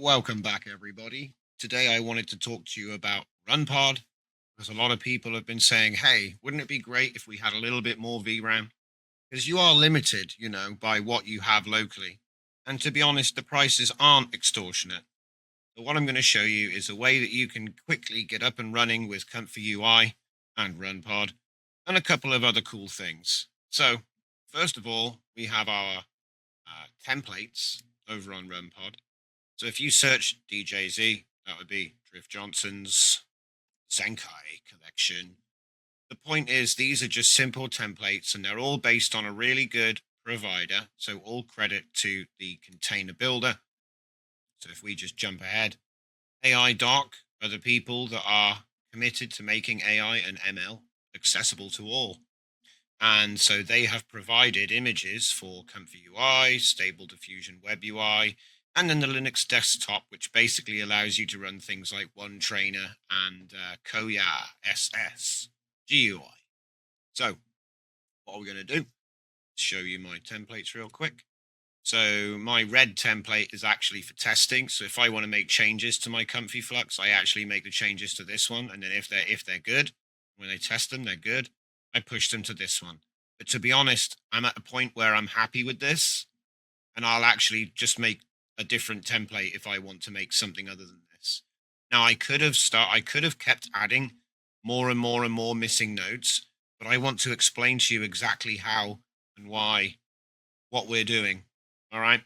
Welcome back, everybody. Today I wanted to talk to you about Runpod because a lot of people have been saying, hey, wouldn't it be great if we had a little bit more VRAM? Because you are limited, by what you have locally. And to be honest, the prices aren't extortionate. So what I'm going to show you is a way that you can quickly get up and running with comfyui and Runpod and a couple of other cool things. So first of all, we have our templates over on Runpod. So if you search DJZ, that would be Drift Johnson's Zenkai collection. The point is, these are just simple templates and they're all based on a really good provider. So all credit to the container builder. So if we just jump ahead, AI Doc are the people that are committed to making AI and ML accessible to all. And so they have provided images for comfyui, stable diffusion web UI, and then the Linux desktop, which basically allows you to run things like OneTrainer and KohyaSS GUI. So what are we going to do? Show you my templates real quick. So my red template is actually for testing. So if I want to make changes to my comfy Flux, I actually make the changes to this one. And then if they're good, when I test them, they're good, I push them to this one. But to be honest, I'm at a point where I'm happy with this, and I'll actually just make a different template if I want to make something other than this. Now I could have kept adding more and more and more missing nodes, but I want to explain to you exactly how and why, what we're doing. All right.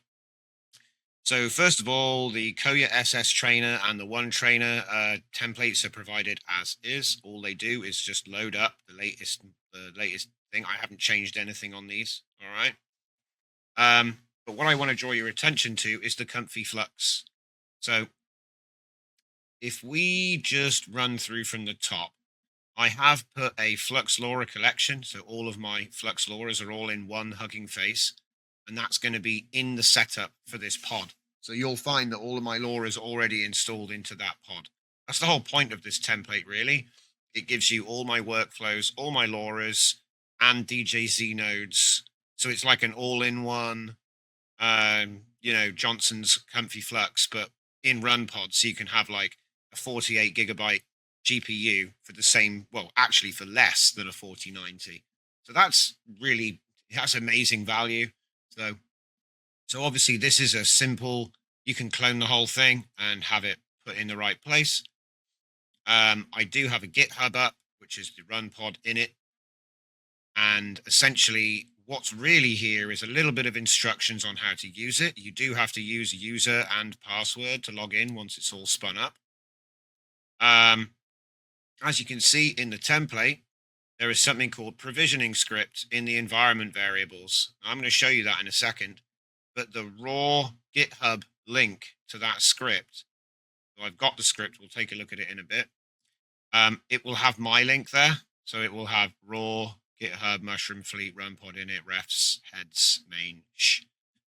So first of all, the KohyaSS trainer and the OneTrainer templates are provided as is. All they do is just load up the latest thing. I haven't changed anything on these. All right. But what I want to draw your attention to is the comfy Flux. So if we just run through from the top, I have put a Flux Lora collection. So all of my Flux Loras are all in one hugging face. And that's going to be in the setup for this pod. So you'll find that all of my Loras are already installed into that pod. That's the whole point of this template, really. It gives you all my workflows, all my Loras, and DJZ Nodes. So it's like an all-in-one, Johnson's Comfy Flux, but in Runpod. So you can have like a 48 gigabyte GPU for the same, well, actually for less than a 4090. So that's amazing value. So obviously this is a simple, you can clone the whole thing and have it put in the right place. I do have a GitHub up, which is the Runpod in it. And essentially what's really here is a little bit of instructions on how to use it. You do have to use user and password to log in once it's all spun up. As you can see in the template, there is something called provisioning script in the environment variables. I'm going to show you that in a second. But the raw GitHub link to that script, so I've got the script, we'll take a look at it in a bit. It will have my link there. So it will have raw GitHub mushroom fleet Runpod init refs heads main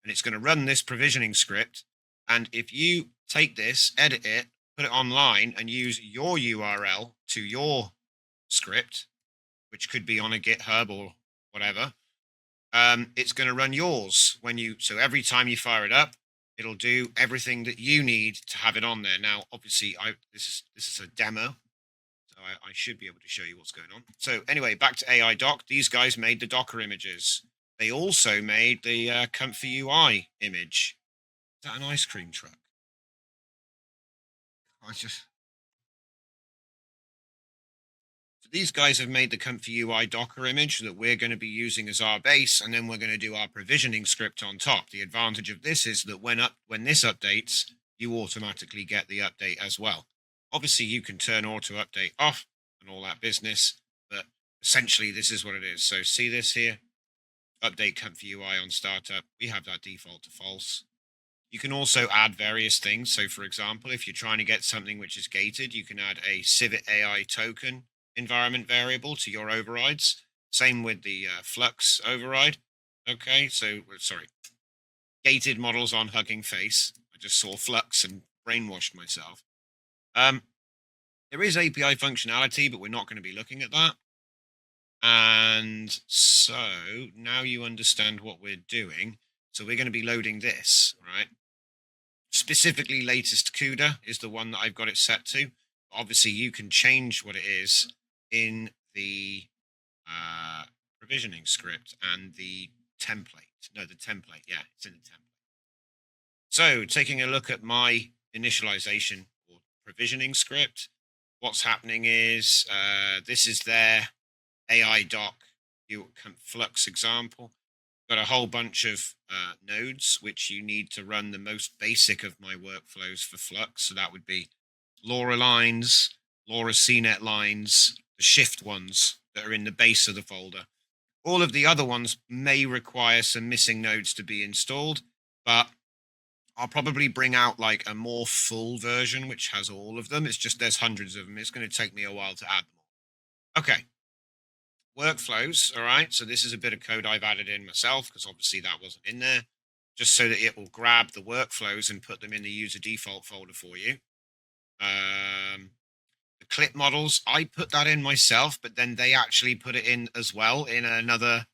and it's going to run this provisioning script. And if you take this, edit it, put it online and use your URL to your script, which could be on a GitHub or whatever, it's going to run yours so every time you fire it up, it'll do everything that you need to have it on there. Now, obviously, this is a demo, so I should be able to show you what's going on. So anyway, back to AI Doc. These guys made the Docker images. They also made the comfyui image. Is that an ice cream truck? These guys have made the comfyui Docker image that we're going to be using as our base, and then we're going to do our provisioning script on top. The advantage of this is that when this updates, you automatically get the update as well. Obviously, you can turn auto update off and all that business, but essentially this is what it is. So see this here, update comfyui on startup. We have that default to false. You can also add various things. So for example, if you're trying to get something which is gated, you can add a Civet AI token environment variable to your overrides. Same with the Flux override. Okay, so sorry, gated models on hugging face. I just saw Flux and brainwashed myself. There is API functionality, but we're not going to be looking at that. And so now you understand what we're doing. So we're going to be loading this, right? specifically latest CUDA is the one that I've got it set to. Obviously, you can change what it is in the provisioning script and the template. No, the template. Yeah, it's in the template. So taking a look at my initialization or provisioning script, what's happening is this is their AI doc Flux example. Got a whole bunch of nodes which you need to run the most basic of my workflows for Flux. So that would be Lora lines, Lora CNET lines, the shift ones that are in the base of the folder. All of the other ones may require some missing nodes to be installed, but I'll probably bring out like a more full version which has all of them. It's just there's hundreds of them. It's going to take me a while to add them all. Okay. Workflows. All right. So this is a bit of code I've added in myself because obviously that wasn't in there, just so that it will grab the workflows and put them in the user default folder for you. The clip models, I put that in myself, but then they actually put it in as well in another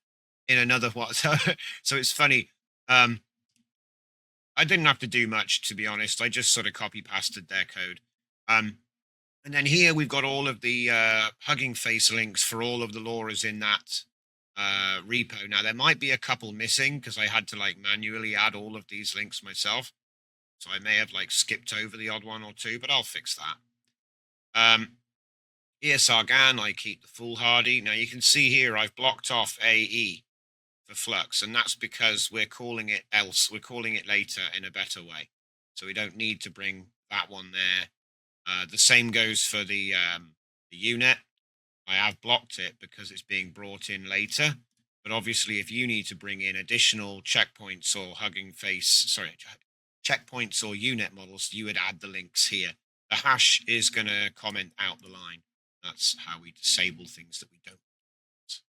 what? So it's funny. I didn't have to do much, to be honest. I just sort of copy pasted their code. And then here we've got all of the Hugging Face links for all of the Loras in that repo. Now, there might be a couple missing because I had to like manually add all of these links myself. So I may have like skipped over the odd one or two, but I'll fix that. ESR GAN, I keep the foolhardy. Now you can see here I've blocked off AE for Flux, and that's because we're calling it else. We're calling it later in a better way. So we don't need to bring that one there. The same goes for the UNet. I have blocked it because it's being brought in later. But obviously, if you need to bring in additional checkpoints or checkpoints or UNet models, you would add the links here. The hash is going to comment out the line. That's how we disable things that we don't want.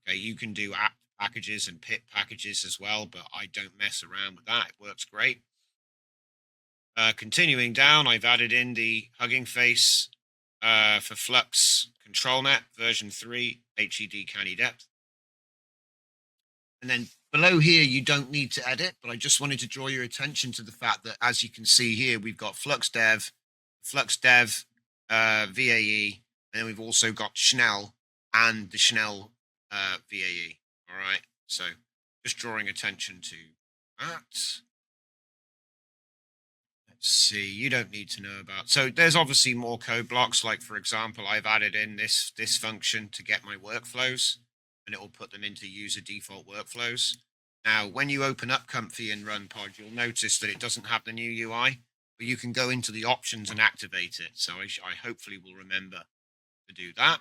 Okay, you can do app packages and pip packages as well, but I don't mess around with that. It works great. Continuing down, I've added in the Hugging Face for Flux ControlNet version 3 HED canny depth. And then below here, you don't need to edit, but I just wanted to draw your attention to the fact that, as you can see here, we've got Flux Dev, VAE, and then we've also got Schnell and the Schnell VAE. All right, so just drawing attention to that. Let's see, you don't need to know about. So there's obviously more code blocks. Like, for example, I've added in this function to get my workflows, and it will put them into user default workflows. Now, when you open up Comfy in Runpod, you'll notice that it doesn't have the new UI, but you can go into the options and activate it. So I hopefully will remember to do that.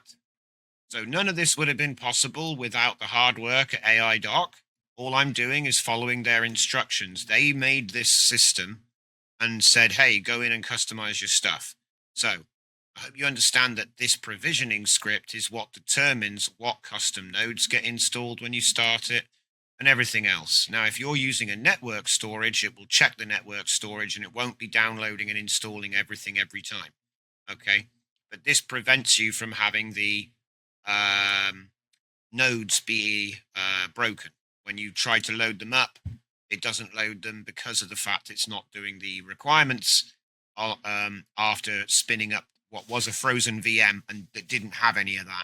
So none of this would have been possible without the hard work at AI Doc. All I'm doing is following their instructions. They made this system and said, hey, go in and customize your stuff. So I hope you understand that this provisioning script is what determines what custom nodes get installed when you start it and everything else. Now, if you're using a network storage, it will check the network storage and it won't be downloading and installing everything every time. Okay, but this prevents you from having the nodes be broken. When you try to load them up, it doesn't load them because of the fact it's not doing the requirements after spinning up what was a frozen VM and it didn't have any of that.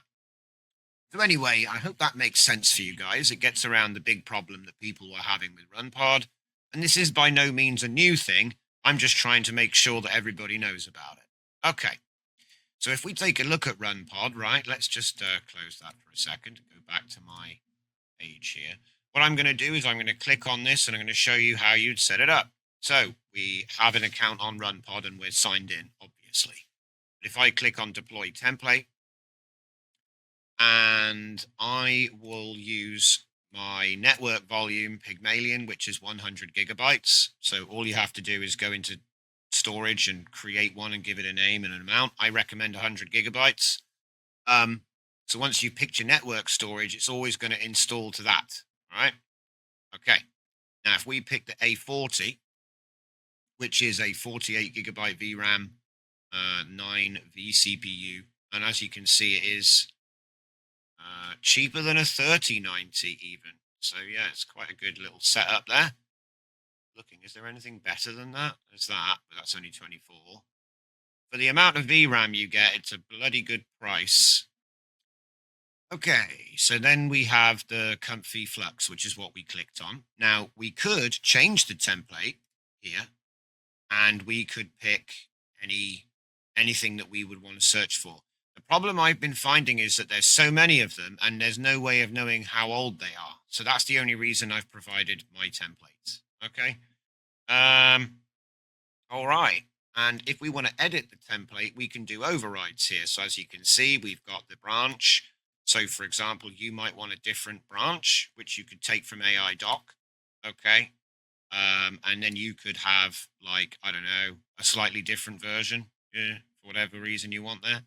So anyway, I hope that makes sense for you guys. It gets around the big problem that people were having with Runpod. And this is by no means a new thing. I'm just trying to make sure that everybody knows about it. Okay. So if we take a look at Runpod, right, let's just close that for a second, go back to my page here. What I'm going to do is I'm going to click on this and I'm going to show you how you'd set it up. So we have an account on Runpod and we're signed in, obviously. But if I click on Deploy Template, and I will use my network volume Pygmalion, which is 100 gigabytes. So all you have to do is go into storage and create one and give it a name and an amount. I recommend 100 gigabytes. So once you've picked your network storage, it's always going to install to that. All right. Okay. Now, if we pick the A40, which is a 48 gigabyte VRAM, 9 vCPU, and as you can see, it is cheaper than a 3090 even. So yeah, it's quite a good little setup there. looking. Is there anything better than that? There's that, but that's only 24. For the amount of VRAM you get, it's a bloody good price. Okay, so then we have the comfy flux, which is what we clicked on. Now, we could change the template here, and we could pick anything that we would want to search for. The problem I've been finding is that there's so many of them, and there's no way of knowing how old they are. So that's the only reason I've provided my templates. Okay. All right. And if we want to edit the template, we can do overrides here. So as you can see, we've got the branch. So for example, you might want a different branch, which you could take from AI doc. Okay. And then you could have, like, I don't know, a slightly different version, for whatever reason you want there.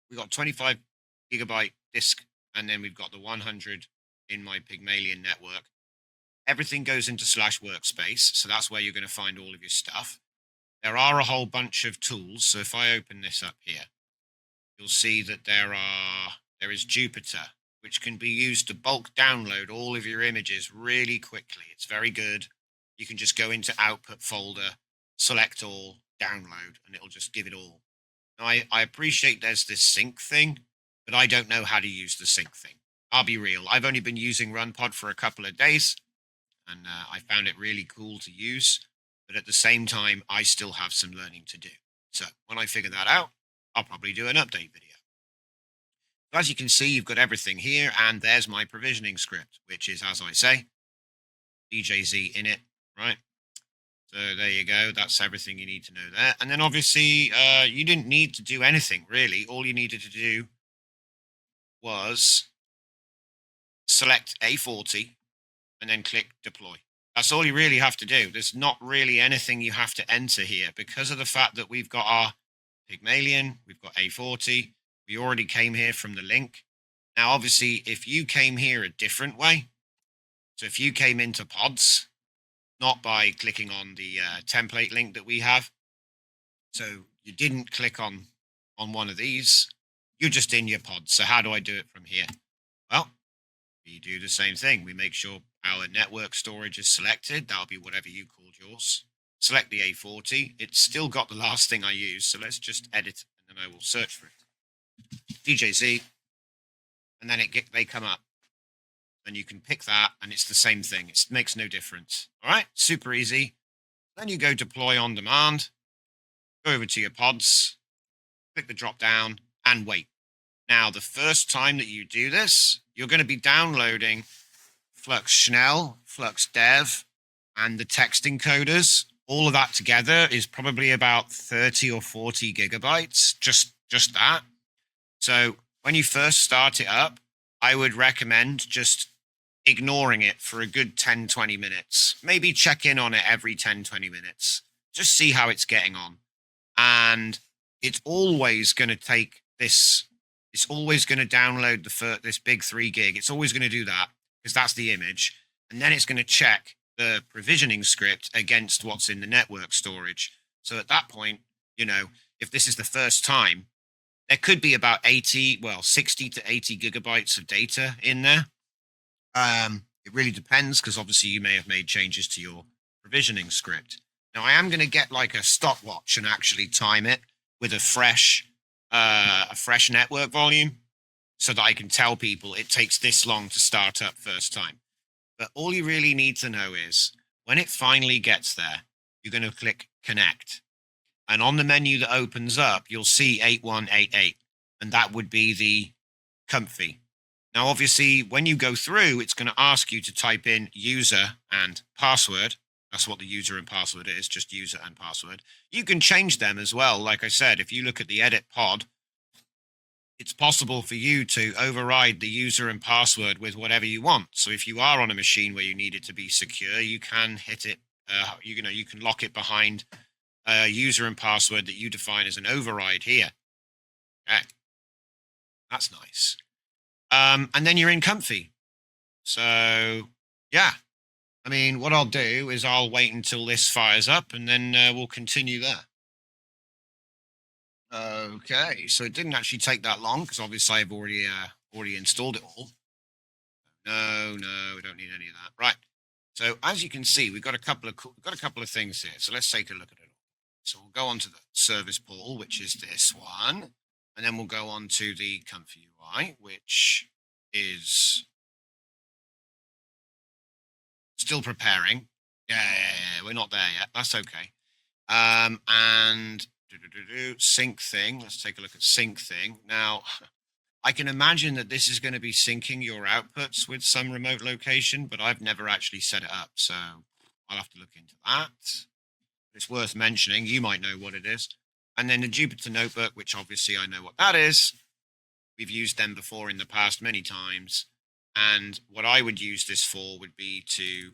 We got 25 gigabyte disk, and then we've got the 100 in my Pygmalion network. Everything goes into /workspace, so that's where you're going to find all of your stuff. There are a whole bunch of tools. So if I open this up here, you'll see that there is Jupyter, which can be used to bulk download all of your images really quickly. It's very good. You can just go into output folder, select all, download, and it'll just give it all. Now, I appreciate there's this sync thing, but I don't know how to use the sync thing. I'll be real. I've only been using Runpod for a couple of days, and I found it really cool to use. But at the same time, I still have some learning to do. So when I figure that out, I'll probably do an update video. So as you can see, you've got everything here, and there's my provisioning script, which is, as I say, DJZ init, right? So there you go. That's everything you need to know there. And then obviously, you didn't need to do anything, really. All you needed to do was select A40 and then click deploy. That's all you really have to do. There's not really anything you have to enter here because of the fact that we've got our Pygmalion, we've got A40. We already came here from the link. Now, obviously, if you came here a different way, so if you came into pods, not by clicking on the template link that we have, so you didn't click on one of these, you're just in your pods. So how do I do it from here? Well, we do the same thing. We make sure our network storage is selected. That'll be whatever you called yours. Select the A40. It's still got the last thing I used, so let's just edit, and then I will search for it. DJZ, and then they come up. And you can pick that, and it's the same thing. It makes no difference. All right, super easy. Then you go deploy on demand, go over to your pods, click the drop down, and wait. Now, the first time that you do this, you're going to be downloading Flux Schnell, Flux Dev, and the text encoders. All of that together is probably about 30 or 40 gigabytes, just that. So when you first start it up, I would recommend just ignoring it for a good 10, 20 minutes. Maybe check in on it every 10, 20 minutes. Just see how it's getting on. And it's always going to take this. It's always going to download this big 3 gig. It's always going to do that because that's the image. And then it's going to check the provisioning script against what's in the network storage. So at that point, if this is the first time, there could be about 60 to 80 gigabytes of data in there. It really depends because obviously you may have made changes to your provisioning script. Now I am going to get like a stopwatch and actually time it with a fresh network volume so that I can tell people it takes this long to start up first time. But all you really need to know is when it finally gets there, you're going to click connect. And on the menu that opens up, you'll see 8188, and that would be the comfy. Now, obviously, when you go through, it's going to ask you to type in user and password. That's what the user and password is, just user and password. You can change them as well. Like I said, if you look at the edit pod, it's possible for you to override the user and password with whatever you want. So if you are on a machine where you need it to be secure, you can hit it, you can lock it behind a user and password that you define as an override here. Okay. That's nice. And then you're in comfy. So, yeah. I mean, what I'll do is I'll wait until this fires up and then we'll continue there. Okay, so it didn't actually take that long because obviously I've already installed it all. No, we don't need any of that. Right. So as you can see, we've got a couple of things here. So let's take a look at it. So we'll go on to the service portal, which is this one, and then we'll go on to the comfyui, which is still preparing. Yeah, we're not there yet. That's okay. And sync thing. Let's take a look at sync thing. Now, I can imagine that this is going to be syncing your outputs with some remote location, but I've never actually set it up. So I'll have to look into that. It's worth mentioning. You might know what it is. And then the Jupyter Notebook, which obviously I know what that is. We've used them before in the past many times. And what I would use this for would be to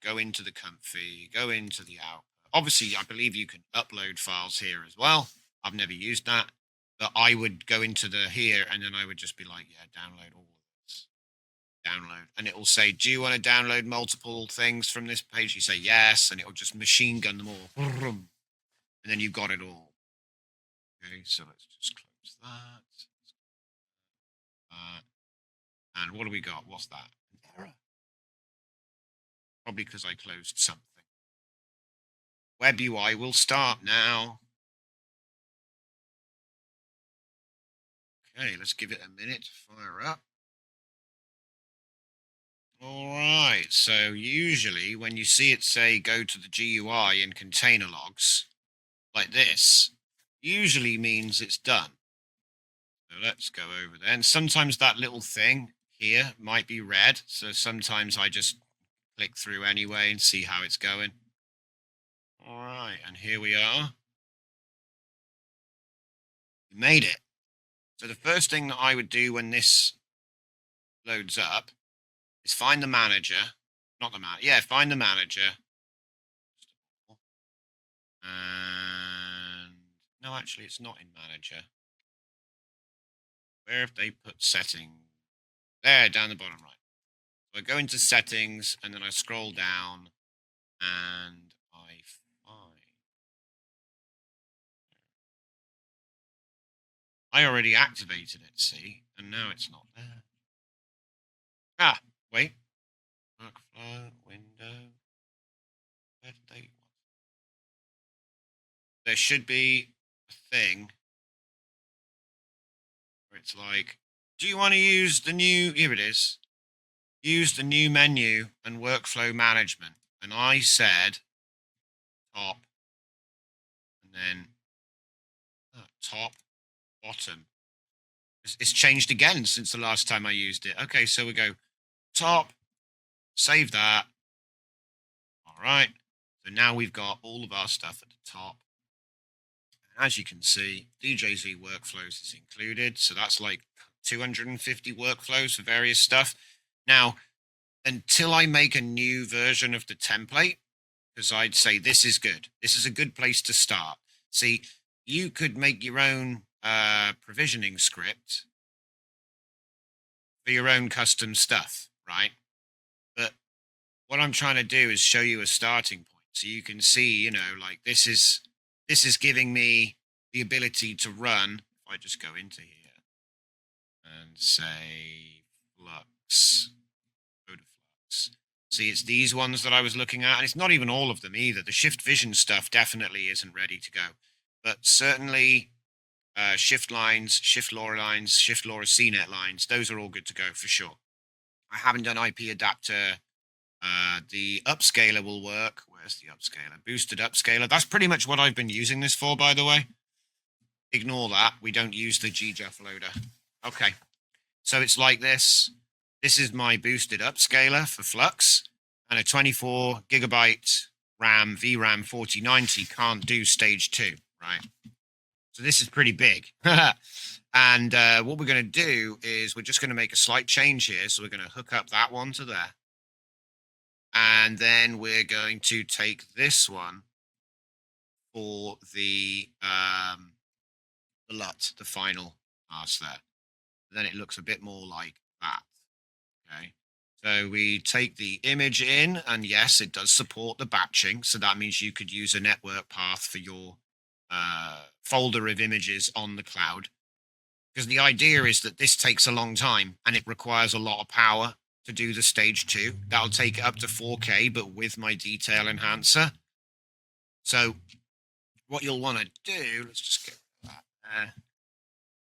go into the comfy, go into the output. Obviously, I believe you can upload files here as well. I've never used that. But I would go into the here and then I would just be like, yeah, download all of this. Download. And it will say, do you want to download multiple things from this page? You say yes, and it will just machine gun them all. And then you've got it all. Okay, so let's just close that. And what do we got? What's that? An error. Probably because I closed something. Web UI will start now. Okay, let's give it a minute to fire up. All right, so usually when you see it say go to the GUI in container logs, like this, usually means it's done. So let's go over there. And sometimes that little thing here might be red. So sometimes I just click through anyway and see how it's going. All right, and here we are. We made it. So the first thing that I would do when this loads up is find the manager. Not the manager. Yeah, find the manager. And no, actually, it's not in manager. Where have they put settings? There, down the bottom right. So I go into settings and then I scroll down and I find. I already activated it, see? And now it's not there. Ah, wait. Workflow, window. Where did they? There should be a thing where it's like, do you want to use the new, here it is, use the new menu and workflow management. And I said top, and then top, bottom. It's changed again since the last time I used it. Okay, so we go top, save that. All right. So now we've got all of our stuff at the top. As you can see, DJZ workflows is included. So that's like 250 workflows for various stuff. Now, until I make a new version of the template, because I'd say this is good. This is a good place to start. See, you could make your own provisioning script for your own custom stuff, right? But what I'm trying to do is show you a starting point. So you can see, you know, like this is giving me the ability to run. If I just go into here and say Flux, go to Flux. See, it's these ones that I was looking at, and it's not even all of them either. The Shift Vision stuff definitely isn't ready to go, but certainly Shift lines, Shift Lora lines, Shift Lora CNET lines, those are all good to go for sure. I haven't done IP adapter. The upscaler will work. Where's the upscaler? Boosted upscaler. That's pretty much what I've been using this for, by the way. Ignore that. We don't use the GJF loader. Okay. So it's like this. This is my boosted upscaler for Flux, and a 24 gigabyte RAM VRAM 4090 can't do stage 2, right? So this is pretty big. And what we're going to do is we're just going to make a slight change here. So we're going to hook up that one to there. And then we're going to take this one for the LUT, the final pass there. Then it looks a bit more like that. Okay. So we take the image in, and yes, it does support the batching. So that means you could use a network path for your folder of images on the cloud. Because the idea is that this takes a long time and it requires a lot of power to do the stage 2. That'll take it up to 4K, but with my detail enhancer. So what you'll want to do, let's just get that there.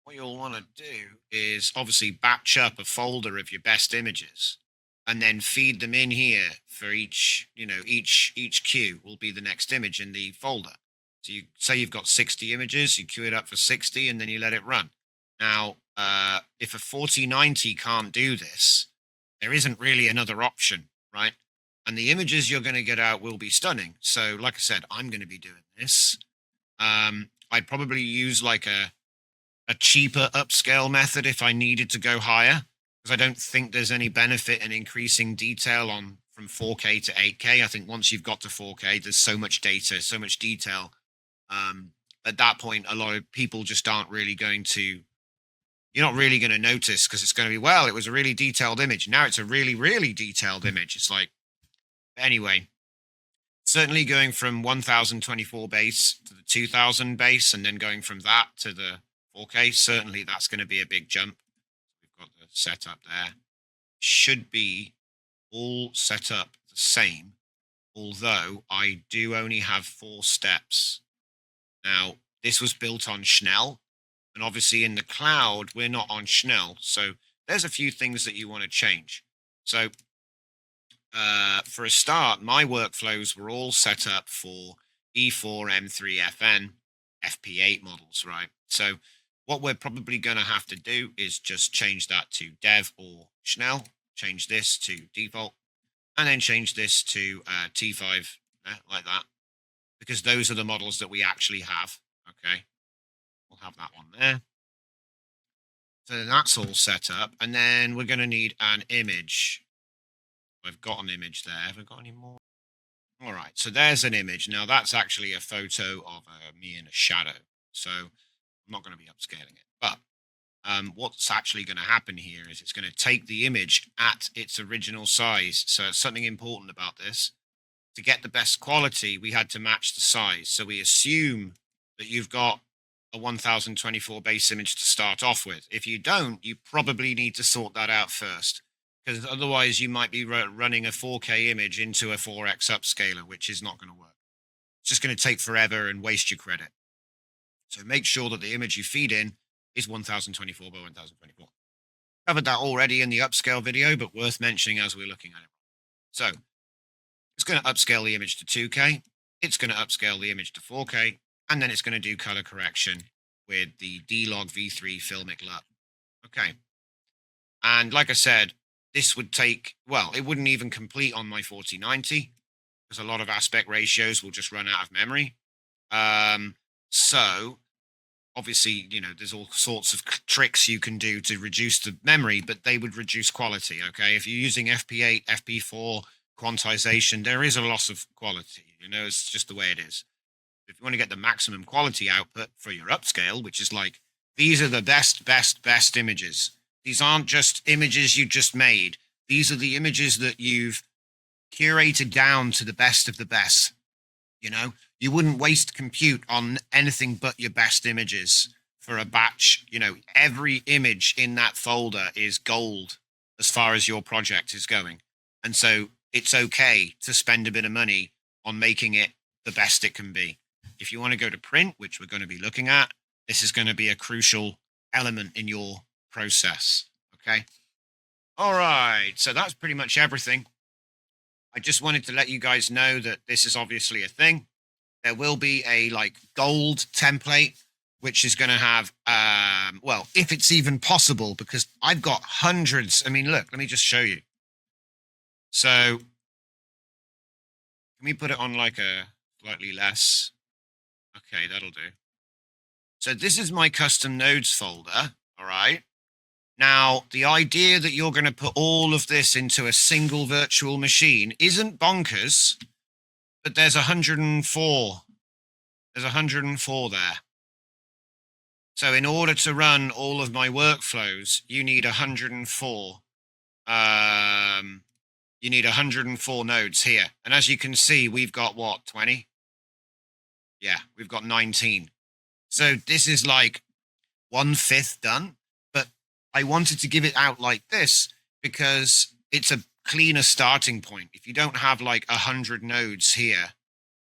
What you'll want to do is obviously batch up a folder of your best images and then feed them in here for each, each queue will be the next image in the folder. So you say you've got 60 images, you queue it up for 60 and then you let it run. Now, if a 4090 can't do this, there isn't really another option, right? And the images you're going to get out will be stunning. So like I said, I'm going to be doing this. I'd probably use like a cheaper upscale method if I needed to go higher, because I don't think there's any benefit in increasing detail from 4K to 8K. I think once you've got to 4K, there's so much data, so much detail. At that point, a lot of people just aren't really going to, you're not really going to notice, because it's going to be, well, it was a really detailed image. Now it's a really, really detailed image. It's like, anyway, certainly going from 1024 base to the 2000 base and then going from that to the 4K, certainly that's going to be a big jump. We've got the setup there. Should be all set up the same, although I do only have 4 steps. Now, this was built on Schnell, and obviously in the cloud, we're not on Schnell. So there's a few things that you want to change. So for a start, my workflows were all set up for E4, M3, FN, FP8 models, right? So what we're probably going to have to do is just change that to dev or Schnell, change this to default, and then change this to T5, like that, because those are the models that we actually have. Okay, we'll have that one there. So that's all set up, and then we're going to need an image. I've got an image there. Have I got any more? All right, so there's an image. Now that's actually a photo of me in a shadow, so I'm not going to be upscaling it. But what's actually going to happen here is it's going to take the image at its original size. So something important about this, to get the best quality, we had to match the size. So we assume that you've got a 1024 base image to start off with. If you don't, you probably need to sort that out first, because otherwise you might be running a 4K image into a 4X upscaler, which is not going to work. It's just going to take forever and waste your credit. So make sure that the image you feed in is 1024 by 1024. Covered that already in the upscale video, but worth mentioning as we're looking at it. So it's going to upscale the image to 2K. It's going to upscale the image to 4K. And then it's going to do color correction with the D-Log V3 Filmic LUT. Okay. And like I said, this would take, well, it wouldn't even complete on my 4090, because a lot of aspect ratios will just run out of memory. So obviously, there's all sorts of tricks you can do to reduce the memory, but they would reduce quality. Okay. If you're using FP8, FP4 quantization, there is a loss of quality. It's just the way it is. If you want to get the maximum quality output for your upscale, which is like, these are the best images. These aren't just images you just made. These are the images that you've curated down to the best of the best. You wouldn't waste compute on anything but your best images for a batch. Every image in that folder is gold as far as your project is going. And so it's okay to spend a bit of money on making it the best it can be. If you want to go to print, which we're going to be looking at, this is going to be a crucial element in your process. Okay. All right. So that's pretty much everything. I just wanted to let you guys know that this is obviously a thing. There will be a gold template, which is going to have, well, if it's even possible, because I've got hundreds. I mean, look, let me just show you. So can we put it on like a slightly less? Okay, that'll do. So this is my custom nodes folder. All right. Now, the idea that you're going to put all of this into a single virtual machine isn't bonkers, but there's 104. There's 104 there. So in order to run all of my workflows, you need 104. You need 104 nodes here. And as you can see, we've got what, 20? Yeah, we've got 19. So this is like 1/5 done. But I wanted to give it out like this because it's a cleaner starting point. If you don't have like 100 nodes here,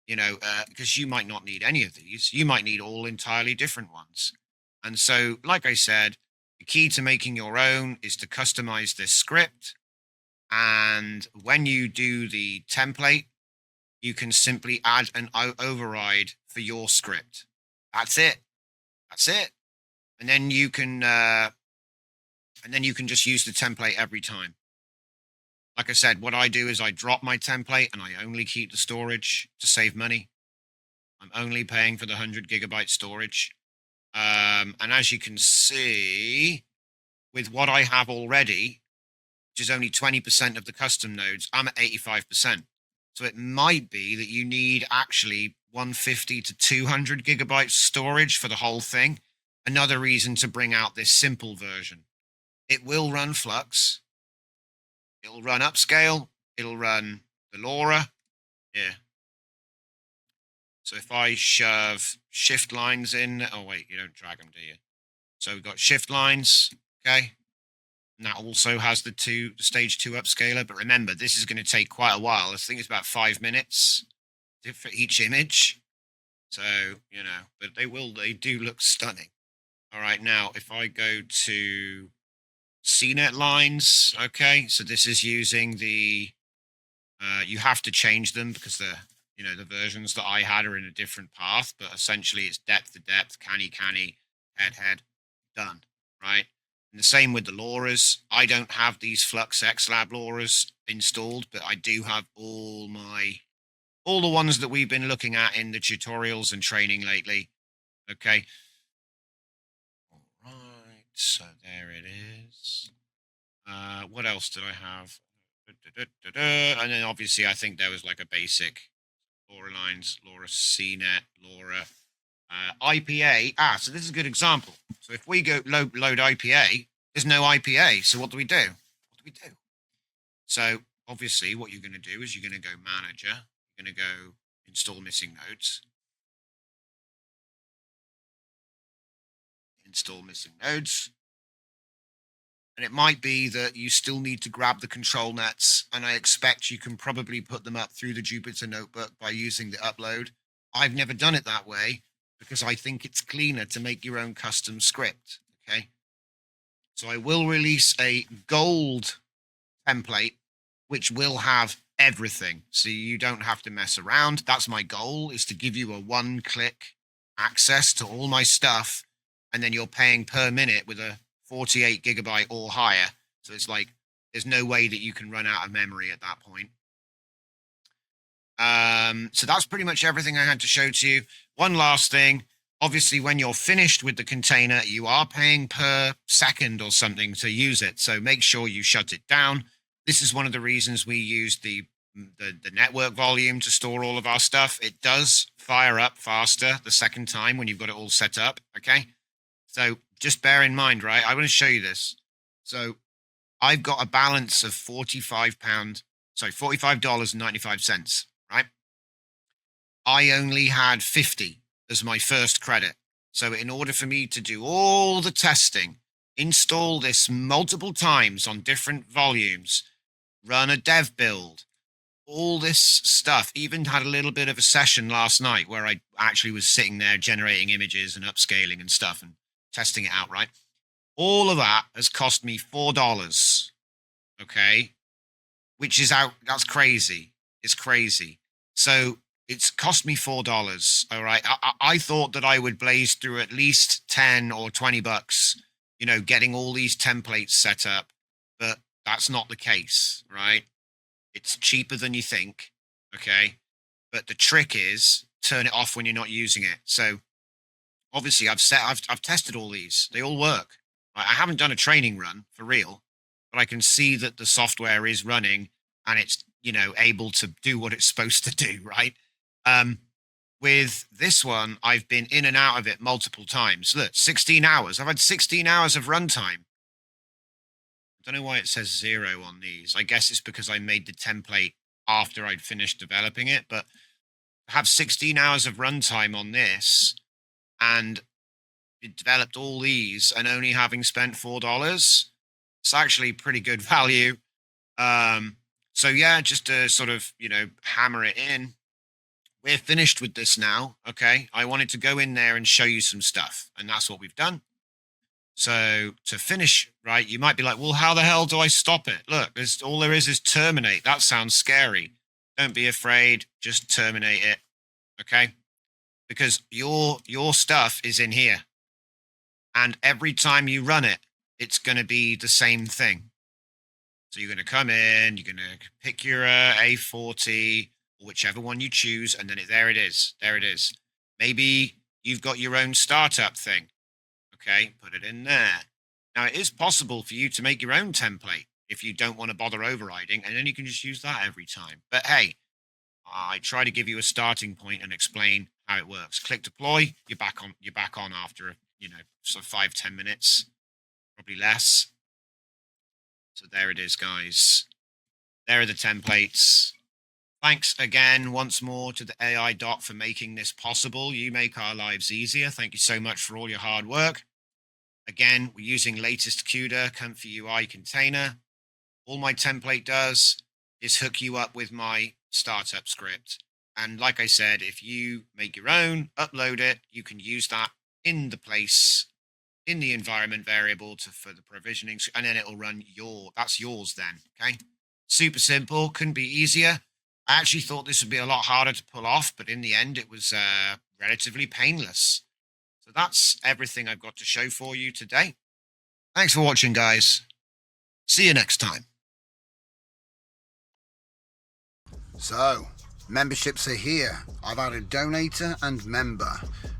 you know, because you might not need any of these, you might need all entirely different ones. And so, like I said, the key to making your own is to customize this script. And when you do the template, you can simply add an override for your script. That's it. That's it. And then you can just use the template every time. Like I said, what I do is I drop my template and I only keep the storage to save money. I'm only paying for the 100 gigabyte storage. And as you can see, with what I have already, which is only 20% of the custom nodes, I'm at 85%. So it might be that you need actually 150 to 200 gigabytes storage for the whole thing. Another reason to bring out this simple version. It will run Flux. It'll run upscale. It'll run the Lora. Yeah. So if I shove shift lines in, oh wait, you don't drag them, do you? So we've got shift lines, okay? And that also has the stage 2 upscaler. But remember, this is going to take quite a while. I think it's about 5 minutes for each image. So, you know, but they do look stunning. All right, now if I go to CNET lines, okay, so this is using the, you have to change them because the versions that I had are in a different path, but essentially it's depth to depth, canny, head, done, right? And the same with the Loras. I don't have these Flux XL Loras installed, but I do have all the ones that we've been looking at in the tutorials and training lately. Okay. All right. So there it is. What else did I have? And then obviously I think there was like a basic Lora lines, Lora CNET, Lora IPA. So this is a good example. So if we go load IPA, there's no IPA. So what do we do? So obviously what you're going to do is you're going to go manager. You're going to go install missing nodes. Install missing nodes. And it might be that you still need to grab the control nets, and I expect you can probably put them up through the Jupyter Notebook by using the upload. I've never done it that way because I think it's cleaner to make your own custom script, okay? So I will release a gold template, which will have everything, so you don't have to mess around. That's my goal, is to give you a one-click access to all my stuff, and then you're paying per minute with a 48 gigabyte or higher. So it's like, there's no way that you can run out of memory at that point. So that's pretty much everything I had to show to you. One last thing, obviously when you're finished with the container, you are paying per second or something to use it. So make sure you shut it down. This is one of the reasons we use the network volume to store all of our stuff. It does fire up faster the second time when you've got it all set up, okay? So just bear in mind, right? I want to show you this. So I've got a balance of $45.95, right? I only had 50 as my first credit. So in order for me to do all the testing, install this multiple times on different volumes, run a dev build, all this stuff, even had a little bit of a session last night where I actually was sitting there generating images and upscaling and stuff and testing it out, right? All of that has cost me $4, okay? Which is that's crazy. It's crazy. So it's cost me $4, all right? I thought that I would blaze through at least 10 or 20 bucks, you know, getting all these templates set up, but that's not the case, right? It's cheaper than you think, okay? But the trick is turn it off when you're not using it. So obviously I've tested all these. They all work. I haven't done a training run for real, but I can see that the software is running and it's, you know, able to do what it's supposed to do, right? With this one, I've been in and out of it multiple times. Look, 16 hours. I've had 16 hours of runtime. I don't know why it says 0 on these. I guess it's because I made the template after I'd finished developing it, but I have 16 hours of runtime on this and it developed all these and only having spent $4. It's actually pretty good value. So yeah, just to sort of, hammer it in, we're finished with this now. Okay. I wanted to go in there and show you some stuff, and that's what we've done. So to finish, right, you might be like, well, how the hell do I stop it? Look, there's all there is terminate. That sounds scary. Don't be afraid. Just terminate it. Okay. Because your stuff is in here. And every time you run it, it's going to be the same thing. So you're going to come in, you're going to pick your A40 or whichever one you choose, and then there it is. There it is. Maybe you've got your own startup thing. Okay, put it in there. Now, it is possible for you to make your own template if you don't want to bother overriding, and then you can just use that every time. But hey, I try to give you a starting point and explain how it works. Click deploy, you're back on after, sort of 5-10 minutes, probably less. So there it is, guys. There are the templates. Thanks again once more to the AI Doc for making this possible. You make our lives easier. Thank you so much for all your hard work. Again, we're using latest CUDA comfyui container. All my template does is hook you up with my startup script. And like I said, if you make your own, upload it, you can use that in the environment variable for the provisioning, and then it'll run that's yours then. Okay. Super simple. Couldn't be easier. I actually thought this would be a lot harder to pull off, but in the end, it was relatively painless. So that's everything I've got to show for you today. Thanks for watching, guys. See you next time. So, memberships are here. I've added donator and member.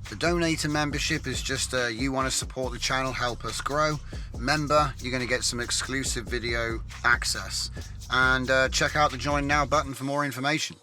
The donator membership is just you want to support the channel, help us grow. Member, you're going to get some exclusive video access. And check out the join now button for more information.